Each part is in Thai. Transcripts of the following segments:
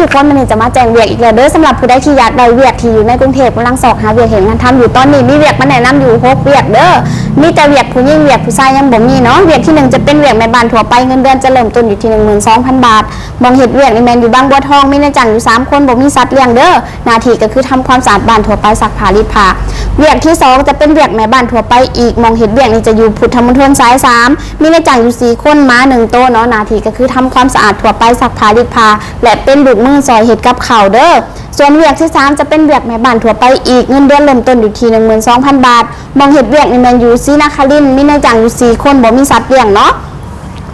ทุกคนมันจะมาแจ้งเวียกอีกแล้วเด้อสำหรับผู้ใดที่อยากได้เวียกที่อยู่ในกรุงเทพกำลังสอบหาเวียกเห็นงานทำอยู่ตอนนี้มีเวียกมาแนะนำอยู่6เวียกเด้อมีแต่เวียกผู้หญิงเวียกผู้ชายยังบ่มีเนาะเวียกที่1จะเป็นเวียกแม่บ้านทั่วไปเงินเดือนจะเริ่มต้นอยู่ที่ 12,000 บาทมองเห็ดเวียกในแมนอยู่บางบัวทองมีนายจ้างอยู่3คนบ่มีสัตว์เลี้ยงเด้อหน้าที่ก็คือทำความสะอาดบ้านทั่วไปซักผ้ารีดผ้าเวียกที่2จะเป็นเวียกแม่บ้านทั่วไปอีกมองเห็ดเวียกนี่จะอยู่พุทธมณฑลสาย3มีนายจ้างอยู่4คนม้า1โต๊ะเนาะหน้าที่ก็คือทำความสะอาดทั่วไปซักผ้ารีดผ้าและเป็นลูกมือซอยเห็ดกับข้าวเด้อส่วนเวียกที่3จะเป็นเวียกแม่บ้านทั่วไปอีกเงินเดือนเริ่มต้นอยู่ที่ 12,000 บาทมองเห็ดเวียกในแมนอยู่ศรีนครินทร์มีนายจ้างอยู่4คนบ่มีสัตว์เลี้ยงเนาะ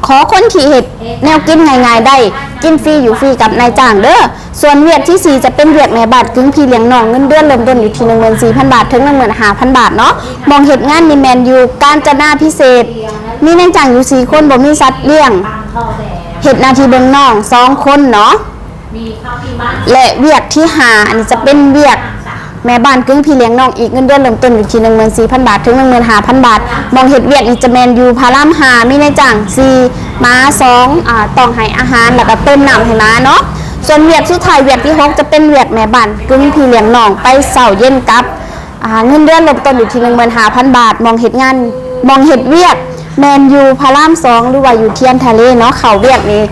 ขอคนที่เห็ดแนวกินง่ายๆได้กินฟรีอยู่ฟรีกับนายจ้างเด้อส่วนเวียกที่4จะเป็นเวียกแม่บ้านกึ่งพี่เลี้ยงน้องเงินเดือนเริ่มต้นอยู่ที่ 14,000 บาทถึง 15,000 บาทเนาะมองเห็ดงานในแมนอยู่กาญจนาพิเศษมีนายจ้างอยู่4คนบ่มีสัตว์เลี้ยงเห็ดนาทีเบิ่งน้อง2คนเนาะและเวียกที่5อันนี้จะเป็นเวียกแม่บ้านกึ่งพี่เลี้ยงน้องอีกเงินเดือนเริ่มต้นอยู่ที่ 14,000 บาทถึง 15,000 บาทมองเห็ดเวียกอีกจะแมนอยู่พาราม5มีนายจ้าง4ม้า2ต้องให้อาหารแล้วก็เติมน้ำให้ม้าเนาะส่วนเวียกสุดท้ายเวียกที่6จะเป็นเวียกแม่บ้านกึ่งพี่เลี้ยงน้องไปเช้าเย็นกับเงินเดือนเริ่มต้นอยู่ที่ 15,000 บาทมองเห็ดงานมองเห็ดเวียกแมนยูพาราม2หรือว่าอยู่เทียนทะเลเนาะเขาเวียกนี้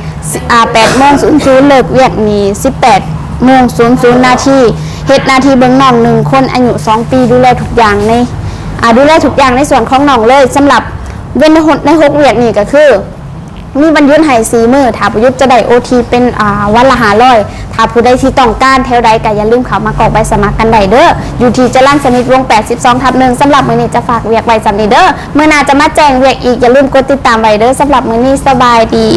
8:00 เลิกเวียกนี้ 18:00 นาทีเฮ็ดนาทีเบิ่งน้อง1คนอายุ2ปีดูแลทุกอย่างในดูแลทุกอย่างในส่วนของน้องเลยสำหรับเว้นใน6เวียกนี่ก็คือมีวันหยุดให้4มื้อถ้าประยุทธ์จะได้ OT เป็นวันละ500ถ้าผู้ใดที่ต้องการแถวใดก็อย่าลืมเข้ามากรอกใบสมัครกันได้เด้ออยู่ที่จรัญสนิทวงศ์82/1สำหรับมื้อนี้จะฝากเวียกไว้สำนี้เด้อมื้อหน้าจะมาแจ้งเวียกอีกอย่าลืมกดติดตามไว้เด้อสำหรับมื้อนี้สบายดี